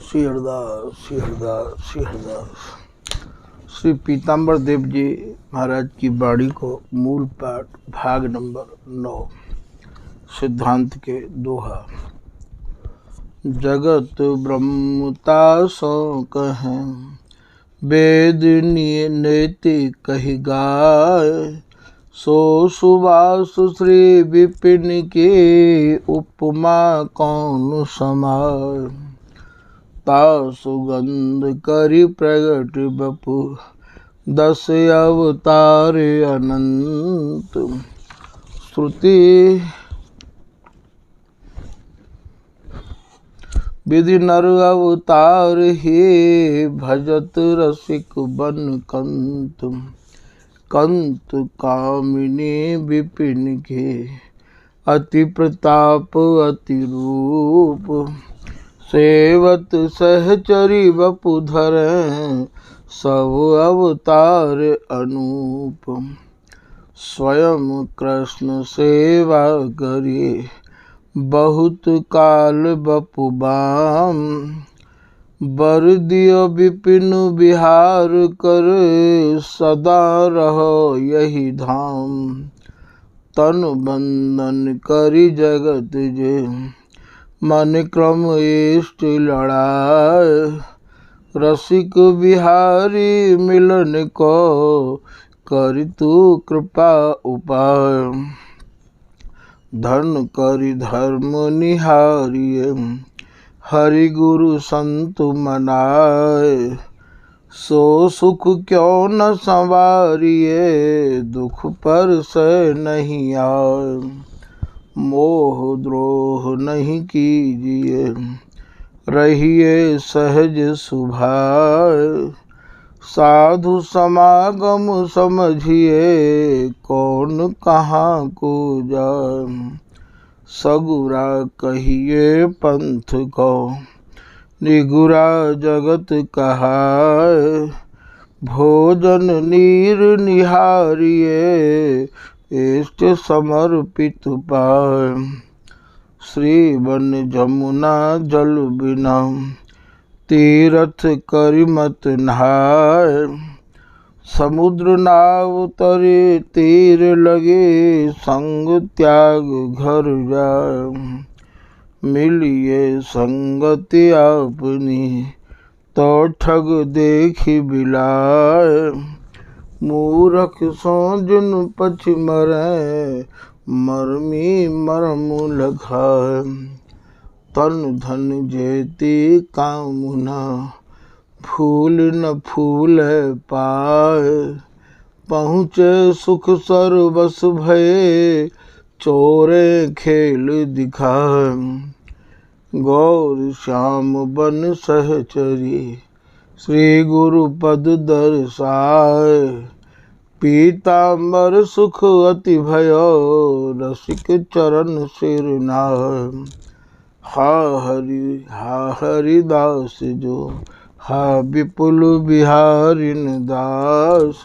श्री हरदास श्री हरदास श्री हरदास। श्री पीताम्बर देव जी महाराज की वाणी को मूल पाठ भाग नंबर 9 सिद्धांत के दोहा। जगत ब्रह्मता सो कहें वेद नेति कही गाय, सो सुबास श्री विपिन के उपमा कौन समाय। ता सुगंध करि प्रगट बपु 10 अवतार अनंत। श्रुति विधि नर अवतार हे भजत रसिक बन कंत। कंत कामिनी विपिन के अति प्रताप अति रूप। सेवत सहचरी बपु धरें सब अवतार अनूप। स्वयं कृष्ण सेवा करी बहुत काल बपु बाम। बर दियो विपिन विहार कर सदा रहो यही धाम। तन बंधन करी जगत जे मन क्रम इष्ट लड़ाए। रसिक बिहारी मिलन को करि तू कृपा उपाय। धन करि धर्म निहारिए हरि गुरु संत मनाए। सो सुख क्यों न संवारिए दुख पर से नहीं आए। मोह द्रोह नहीं कीजिए रहिए सहज सुभाए। साधु समागम समझिए कौन कहाँ को जाए। सगुरा कहिए पंथ को निगुरा जगत कहाए। भोजन नीर निहारिए इष्ट समर्पित पाए। श्री वन जमुना जल बिना तीरथ करि मत नहाए। समुद्र नाव तरे तीर लगे संग त्याग घर जाए। मिलिए संगति अपनी तो ठग देखी बिलाए। मूरख सो जिन पछ मरे मरमी मरम लखाए। तन धन जेती कामुना फूल न फूल पाए। पहुँचे सुख सर्वस भये चोरे खेल दिखाए। गौर श्याम बन सहचरी श्री गुरु पद दर्शाए। पीताम्बर सुख अति भयो रसिक चरण सिर नाय। हा हरिदास जो हा विपुल बिहारिन दास।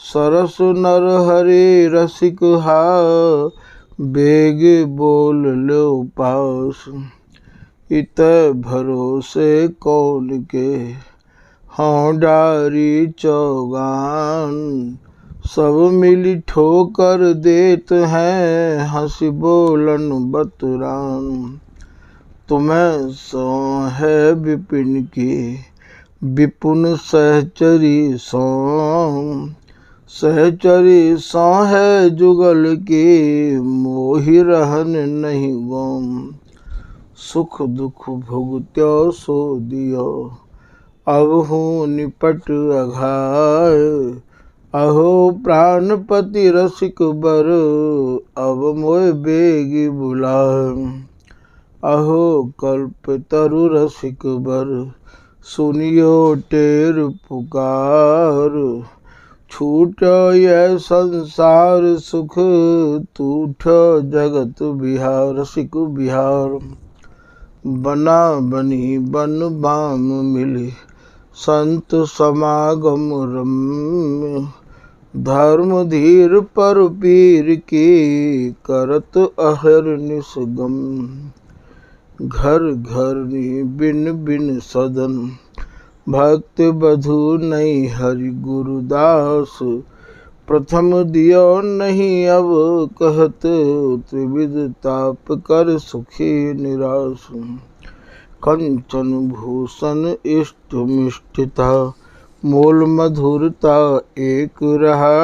सरस नर हरि रसिक हा बेग बोल लो पास। इत भरोसे कौन के हाँ डारी चौगान। सब मिली ठोकर देत हैं हंसी बोलन बतुरान। तुम्हें सो है विपिन की विपुन सहचरी सो। सहचरी सो है जुगल की मोहि रहन नहीं गोम। सुख दुख भुगत्यो सो दियो अब हूँ निपट अघाय। अहो प्राणपति रसिक बर अब मोय बेगी बुलाए। अहो कल्प तरु रसिक बर सुनियो टेर पुकार। छूट यह संसार सुख तूठ जगत बिहार। रसिक बिहार बना बनी बन बाम मिली संत समागम रम्य। धर्म धीर पर पीर की करत अहर निसगम। घर घर बिन बिन सदन, भक्त बधु नहीं हरि गुरुदास। प्रथम दियो नहीं अब कहत, त्रिविध ताप कर सुखी निराश। कंचन भूषण इष्ट मिष्टता, मोल मधुरता एक रहा।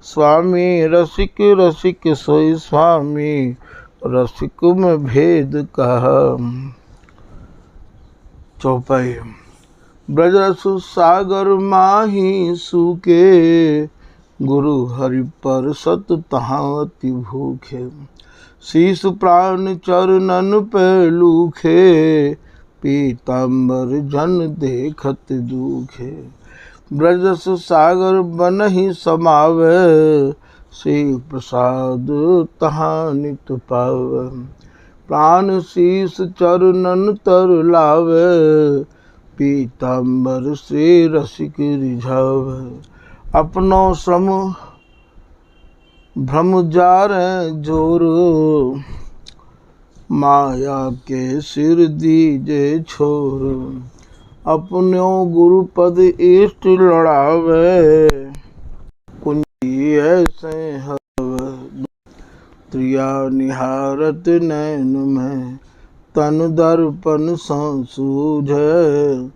स्वामी रसिक रसिक सोई स्वामी, रसिक में भेद कहा। चौपाई। ब्रजरसु सागर माही सूके, गुरु हरि पर सत तहाँ अति भूखे। शीस प्राण चरणन पे लूखे, पीताम्बर जन देखत दुखे। ब्रजरसु सागर बनहि समावे, श्री प्रसाद तहाँ नित पावे। प्राण शीस चरणन तर लावे, पीताम्बर श्री रसिक रिझावे। अपनो श्रम भ्रम जारे जोर, माया के सिर दीजे छोर। अपनो गुरुपद इष्ट लड़ावे, कुंजी ऐसे हवे। त्रिया निहारत नैन में, तन दर्पण सो सूझे।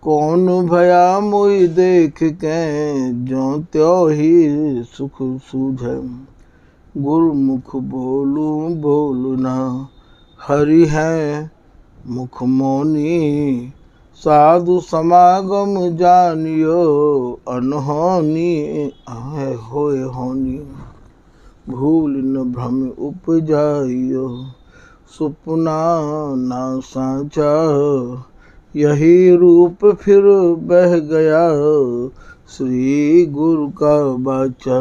कौन भया मोहि देख के, ज्यों त्यों ही सुख सूझे। गुरुमुख बोलू बोलू ना, हरि है मुख मौनी। साधु समागम जानियो, अनहोनी होए होनी। भूल न भ्रम उपजाइयो, सुपना ना साचा। यही रूप फिर बह गया, श्री गुरु का बाचा।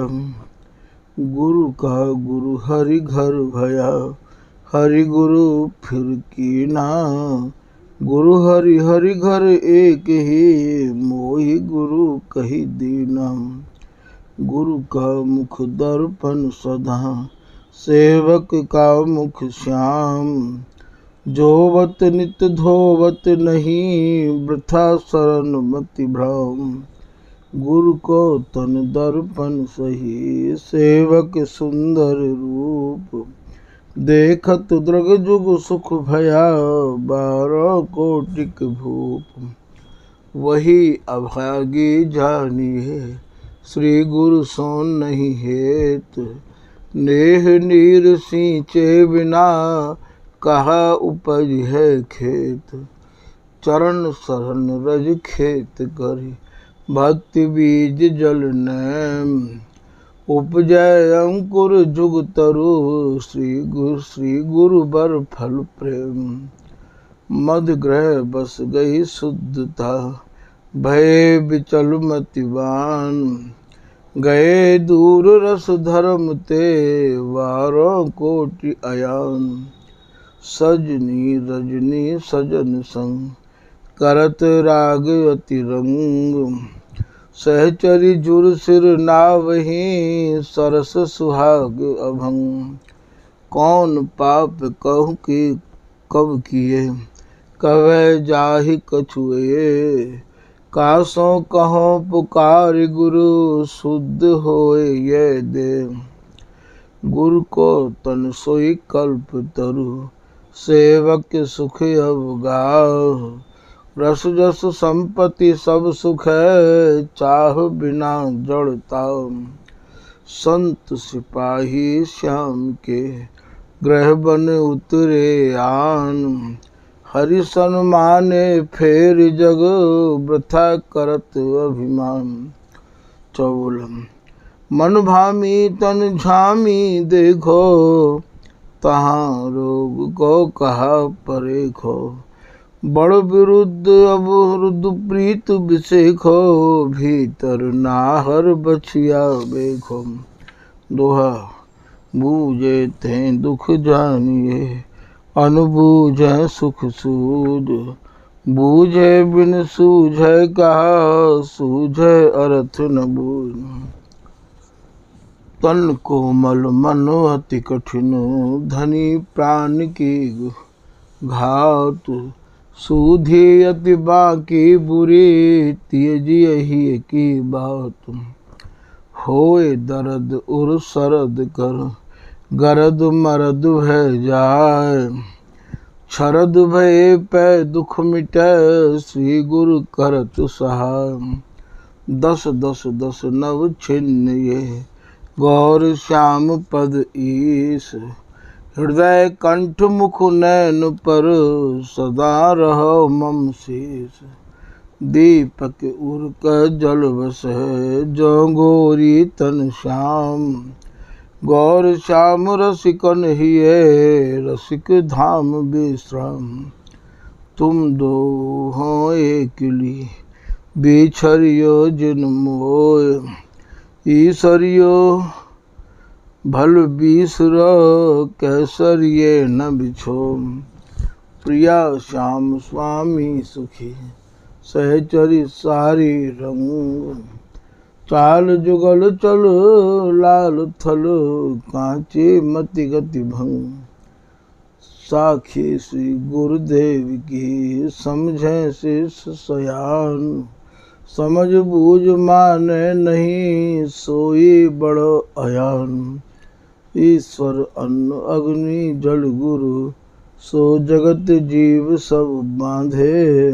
गुरु का गुरु हरि घर भया, हरि गुरु फिर कीना। गुरु हरि हरि घर एक ही, मोहि गुरु कही दीना। गुरु का मुख दर्पण सदा, सेवक का मुख श्याम। जोवत नित धोवत नहीं, वृथा शरण मति भ्रम। गुरु को तन दर्पण सही, सेवक सुंदर रूप। देखत दृग जुग सुख भया, 12 कोटिक भूप। वही अभागी जानिए, श्री गुरु सो नहीं हेत। नेह नीर सींचे बिना, कहा उपज है खेत। चरण शरण रज खेत करी, भक्ति बीज जल नैम। उपजय अंकुर जुग तरु, श्री गुरु बर फल प्रेम। मद ग्रह बस गई शुद्धता, भय बिचल मतिवान। गए दूर रस धर्म ते, 12 कोटि अयान। सजनी रजनी सजन संग, करत राग अति रंग। सहचरी जुर सिर नावही, सरस सुहाग अभंग। कौन पाप कहूँ कि कब किए, कवै जाहि कछुए। कासों कहो पुकार गुरु, शुद्ध होए ये दे। गुरु को तन सोई कल्प तरु, सेवक सुख अवगाह। रस जस संपत्ति सब सुख है, चाह बिना जड़ता। संत सिपाही श्याम के, ग्रह बन उतरे आन। हरि सन्माने फेर जग, वृथा करत अभिमान। 54 मन भामी तन झामी देखो, तहाँ रोग को कहा परेखो। बड़ विरुद्ध अब रुद्ध प्रीत बिसेखो, भीतर नाहर बछिया बेखो। दोहा। बूझे थे दुख जानिए, अनबूझे सुख सूझ। बूझे बिन सूझे कहा, सूझे अर्थ न बूझ। तन कोमल मन अति कठिन, धनी प्राण की घात सूधी अति बाकी बुरी त्यजी ही की बात होए दर्द उर सरद कर गरद मरद भय जाय शरद भय पै दुख मिटै श्री गुरु करत सहाय दस दस दस नव छिन्न ये गौर श्याम पद ईश हृदय कंठ मुख नैन पर सदा रहो मम शीस दीपक उर्क जल बस जो गोरी तन श्याम गौर श्याम रसिकन हिये रसिक धाम विश्राम तुम दो हो एकली बिछरियो जिन मोय ईश्वरियो भल बिसरो कैसरिये न बिछो प्रिया श्याम स्वामी सुखी सहचरी सारी रंग चाल जुगल चल लाल थल कांचे मति गति भंग साखी श्री गुरुदेव की समझे शिष सयान समझ बूझ माने नहीं सोई बड़ो अयान ईश्वर अन्न अग्नि जल गुरु सो जगत जीव सब बांधे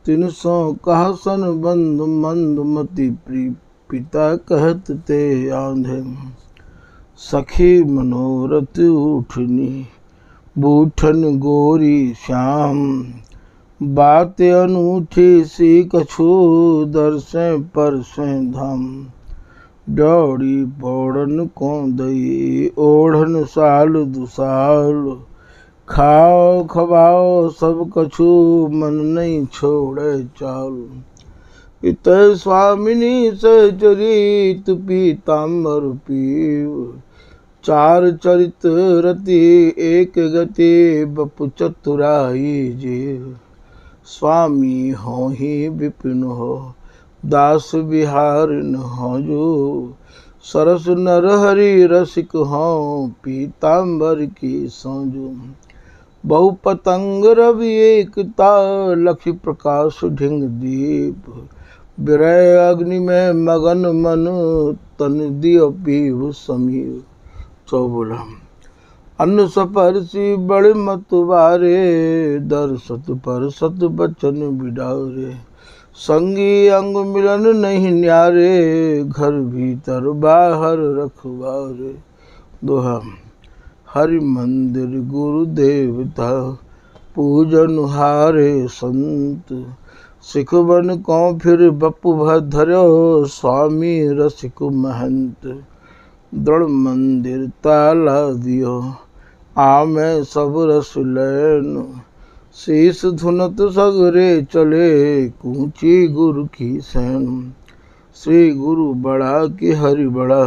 तिन सो कहा सन बंधु मंद मति पिता कहत ते आंधे सखी मनोरथ उठनी बूठन गोरी श्याम बात अनूठी सी कछु दर्शे परसे धाम दौड़ी पौड़न को दई ओढ़न साल दुसाल खाओ खवाओ सब कछु मन नहीं छोड़े चाल इत स्वामिनी सहचरित पीताम्बर पीव चार चरित रति एक गति बपु चतुराई जीव स्वामी हो ही विपिन हो दास बिहार न हो जो सरस नर हरि रसिक हो पीताम्बर की सोजो बहु पतंग रवि एकता लक्ष्य प्रकाश ढिंग दीप विरय अग्नि में मगन मन तन दियो पीव समीर चौबोला अन्न सपरसी बड़े मत वारे दर सत पर सत बचन बिडारे संगी अंग मिलन नहीं न्यारे घर भीतर बाहर रखवारे दोहा हरि मंदिर गुरु देवता पूजन हारे संत सिख बन को फिर बपु भद्रो स्वामी रसिक महंत दृढ़ मंदिर ताला दियो आमे सब रस लैन शीस धुनत सगरे चले कूची गुरु की सैन श्री गुरु बड़ा कि हरि बड़ा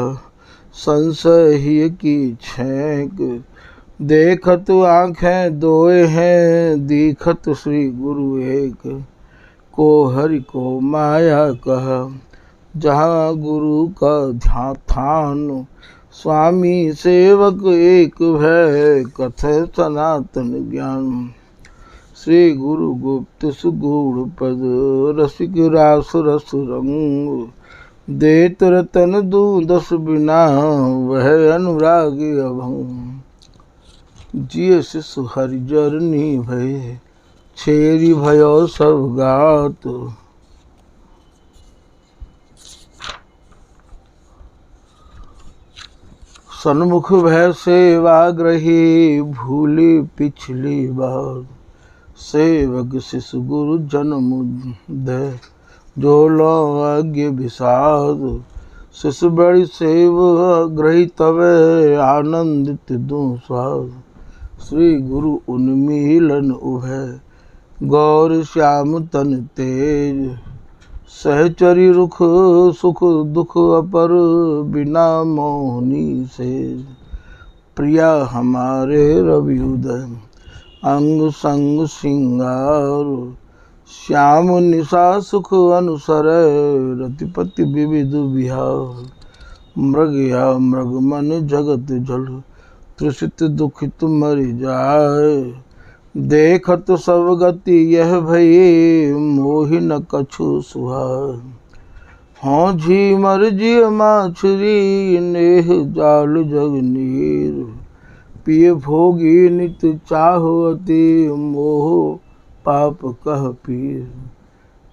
संशय ही की छेक देखत आँखें दोए हैं दीखत श्री गुरु एक को हरि को माया कहा जहाँ गुरु का ध्यान स्वामी सेवक एक भय कथे सनातन ज्ञान श्री गुरु गुप्त सुगूढ़ पद रसिक रास रस रंग देत रतन दू दस बिना वह अनुरागी अभंग जिय शिशु हरिजरनी भय छेरी भयो सब गात सन्मुख भय सेवाग्रही भूली पिछली बार सेवक शिशु गुरु जन्म दे जो लो आज्ञ विषाद शिशु बड़ी सेव ग्रही तवे आनंदित दू स्वाद श्री गुरु उन्मीलन उभय गौर श्याम तन तेज सहचरी रुख सुख दुख अपर बिना मोहनी से प्रिया हमारे रवि उदय अंग संग सिंगार श्याम निशा सुख अनुसर रतिपति विविध बिहार मृग या मृग मन जगत जल त्रिषित दुखित मरि जाय देखत सब गति यह भई मोहि न कछु सुहाय। हाँ झीमर जिय माछुरी नेह जाल जग नीर। पिय भोगी नित चाहो अति मोह पाप कह पीर।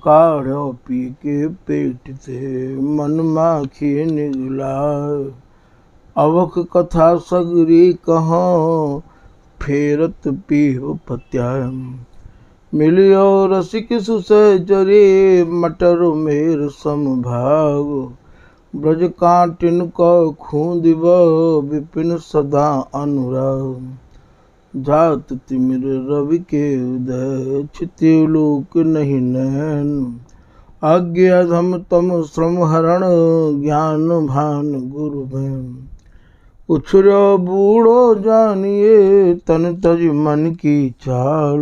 काढ़ो पी के पेट थे मन माखी निगलाय। अवक कथा सगरी कहाँ फेरत पीव पत्याय। मिलियो रसिक सुसहचरी मटर मेर समभाग। ब्रज कांटिन को खूंदिब विपिन सदा अनुराग। जात तिमिर रवि के उदय क्षितिलोक नहीं नैन। आज्ञ अधम तम श्रम हरण ज्ञान भान गुरु बैन। उछरो बूढ़ो जानिए तन तज मन की चाल।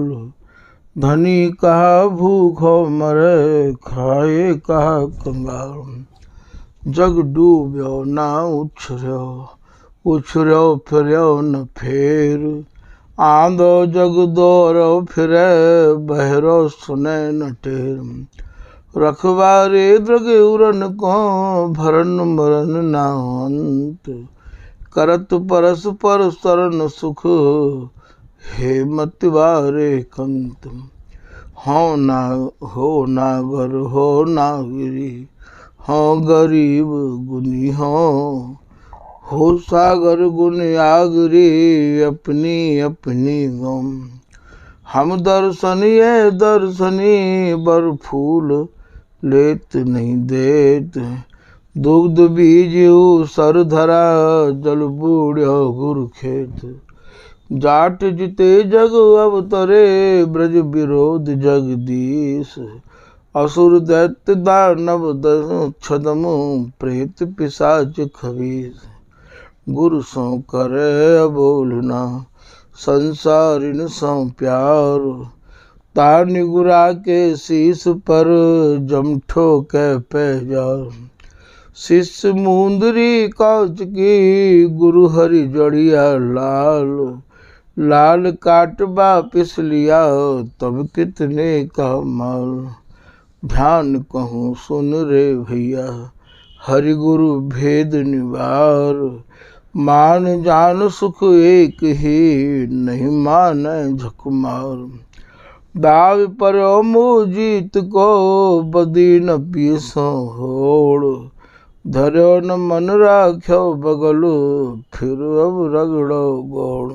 धनी कहा भूखो मरे खाए कहा कंगाल। जग डूब्यो ना उछर्यो उछर्यो फिर्यो न फेर। आंधो जग दौरो फिरे बहरो सुने न टेर। रखवारे द्रग उरन को भरन मरन ना अंत। करत परस पर सरन सुख हे मत वारे कंत। हो नागर हो नागरी हो गरीब गुनी हो सागर गुन आगरी अपनी अपनी गम। हम दर्शन ये दर्शनी बर फूल लेत नहीं देत। दुग्ध बीज सर धरा जल बूढ़ो गुरु खेत। जाट जिते जग अवतरे ब्रज विरोध जगदीश। असुर दैत्य दानव छदम प्रेत पिशाच खबीस। गुरु सो करे बोलना संसारिन सो प्यार। तानि गुरा के शीस पर जमठो के पैजार। शिष्य मुंदरी काच की गुरु हरि जड़िया लाल। लाल काट वापिस लिया तब कितने का माल। ध्यान कहूँ सुन रे भैया हरि गुरु भेद निवार। मान जान सुख एक ही नहीं माने झकमार। दाव पर मुँह जीत को बदी न पीसो होड़। धर्यो न मन राख्यो बगलु फिर अब रगड़ो गोड़।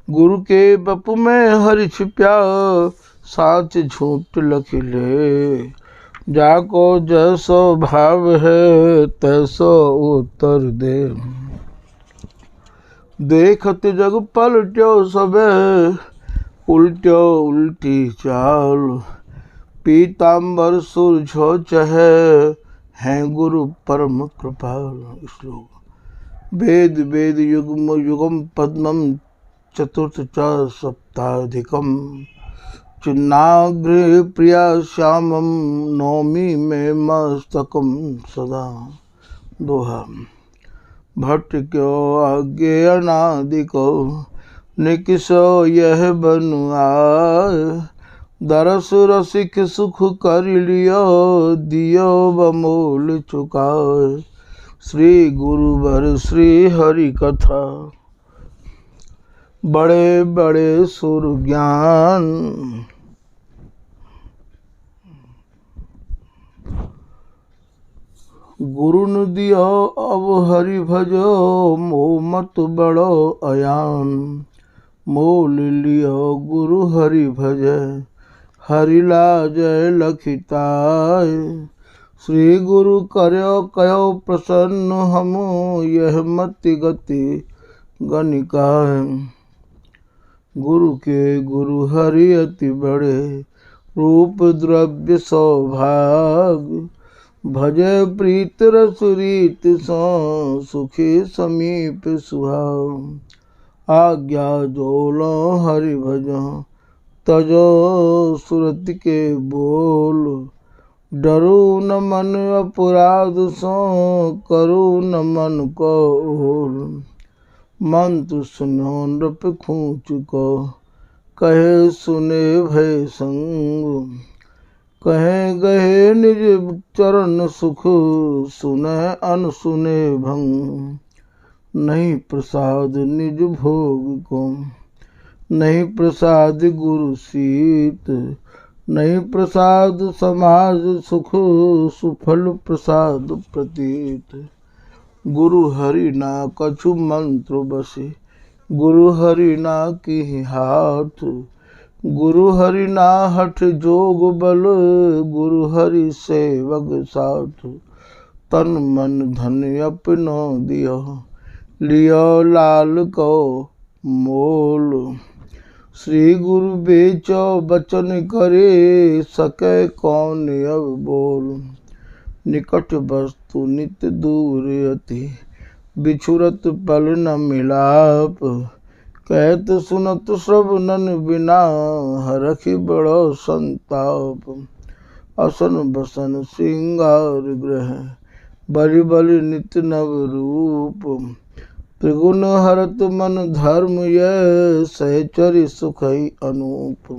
गुरु के बप में हरि छिप्या साच झूठ लखिले। जाको जैसो भाव है तैसो उत्तर दे। देखत जग पलट्यो सबे उल्ट्यो उल्टी चाल। पीताम्बर सुरझो चहे हैं गुरु परम कृपाल। श्लोक। वेद वेद युग्म युगम पद्मम चतुर्थ च सप्ताधिकम। चिन्नाग्र प्रिया श्यामम नौमी में मस्तकम सदा। दोहा। भट्ट क्यों आगे अनादि को निकिसो यह बनुआय। दरस रसिक सुख कर लियो दियो बमोल चुकाए। श्री गुरुवर श्री हरि कथा बड़े बड़े सुर ज्ञान। गुरु न दियो अब हरि भजो मोह मत बड़ो अयान। मोल लियो गुरु हरि भजय हरि लाजय लखिताय। श्री गुरु करयो कयो प्रसन्न हम यह मति गति गनिकाय। गुरु के गुरु हरि अति बड़े रूप द्रव्य सौभाग। भजय प्रीत रस रीत सो सुखी समीप सुहाव। आज्ञा जोलो हरि भजो तजो सुरत के बोल। डरू न मन अपराध सो करू न मन को ओल। मंत्र सुनो नृप खूंच को कहे सुने भय संग, कहे गहे निज चरण सुख, सुने अनसुने भंग। नहीं प्रसाद निज भोग को, नहीं प्रसाद गुरु सीत, नहीं प्रसाद समाज सुख, सुफल प्रसाद प्रतीत। गुरु हरि ना कछु मंत्र बसे, गुरु हरि ना की हाथ, गुरु हरि ना हठ जोग बल, गुरु हरि सेवक साथ। तन मन धन अपनो दियो, लियो लाल को मोल। श्री गुरु बेचो बचन करे, सके कौन अब बोल। निकट वस्तु नित दूर अति, बिछुरत पल न मिलाप। कहत सुनत श्रवणन बिना, हरखि बड़ो संताप। असन बसन श्रृंगार ग्रह, बलि बलि नित नव रूप। त्रिगुण हरत मन धर्म यह, सहचरि सुखई अनूप।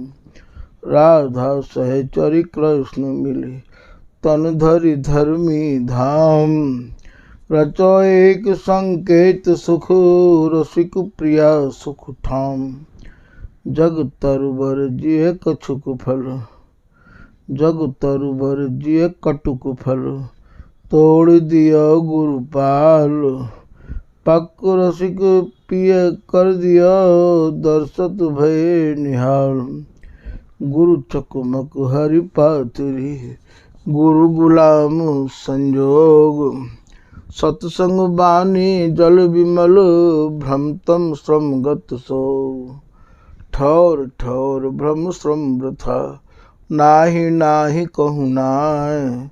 राधा सहचरि कृष्ण मिले, तन धरि धर्मी धाम। रचो एक संकेत सुख, रसिक प्रिया सुख ठाम। जग तरुबर जिय कछुक फल, जग तरुबर जिय कटुक फल। तोड़ दिया गुरुपाल, पक रसिक पिय कर दिया, दर्शत भय निहाल। गुरु चकमक हरि पातरी, गुरु गुलाम संजोग। सत्संग बानी जल विमल, भ्रमतम श्रम गत सो। ठौर ठौर भ्रम श्रम वृथा, नाहि नाहि कहु नाय।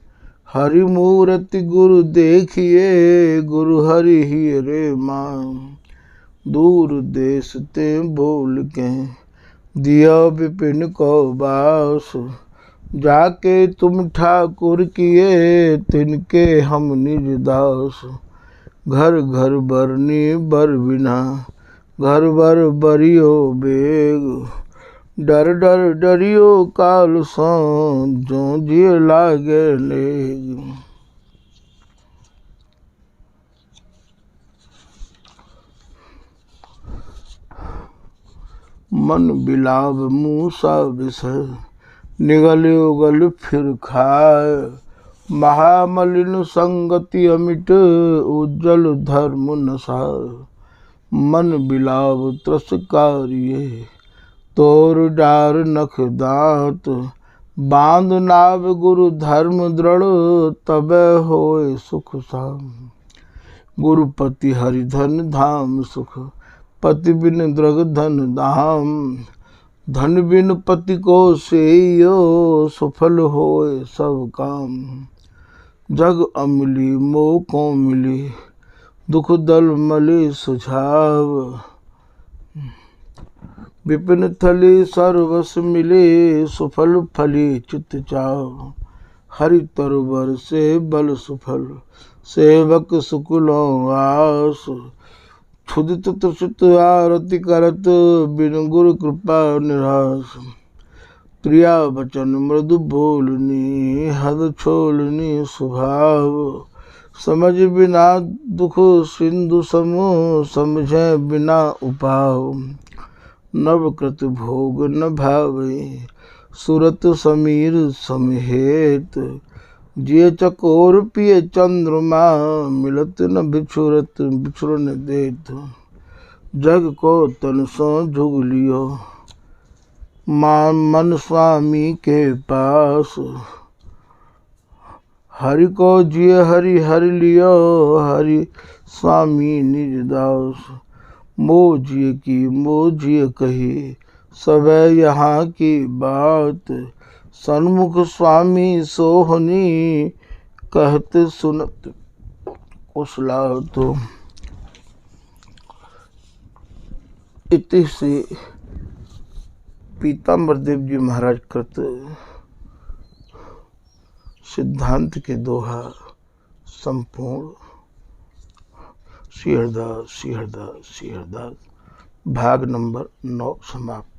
हरि मूरति गुरु देखिए, गुरु हरि ही रे मान। दूर देश ते बोल के, दिया विपिन को बास। जाके तुम ठाकुर किए, तिनके हम निज दास। घर घर बरनी बर बिना, घर बर बरियो बेग। डर डर डरियो काल सो, जो जिय लागे लेग। मन बिलाव मूसा विषय, निगल उगल फिर खाए। महामलिन संगति अमिट, उज्जवल धर्म नसाय। मन बिलाव त्रसकारिये, तोर डार नख दांत। बांध नाव गुरु धर्म दृढ़, तबे होए सुख साम। गुरुपति हरिधन धाम सुख, पति बिन द्रग धन धाम। धन बिन पति को सेयो, सुफल होए सब काम। जग अमिली मोह को मिली, दुख दल मले सुझाव। विपिन थली सर्वस मिले, सुफल फली चित चाव। हरि तरबर से बल सुफल, सेवक सुकुलो आस। क्षुदित त्रुषित आरति करत, बिन गुरु कृपा निरास। प्रिया बचन मृदु बोलनी, हद छोलनी स्वभाव। समझ बिना दुख सिंधु समो, समझे बिना उपाव। नवकृत भोग न भावे, सुरत समीर समेत। जिय चकोर पिय चंद्रमा, मिलत न बिछुरत बिछुरन देत। जग को तन सो झुग लियो, मन स्वामी के पास। हरि को जिय हरि हरि लियो, हरि स्वामी निज दास। मोह जिय की मोह जिय कही, सब यहाँ की बात। सन्मुख स्वामी सोहनी, कहते सुनत कुशलाहत। इति से पीताम्बर देव जी महाराज कृत सिद्धांत के दोहा संपूर्ण। श्री हरदास श्री हरदास श्री हरदास। भाग नंबर 9 समाप्त।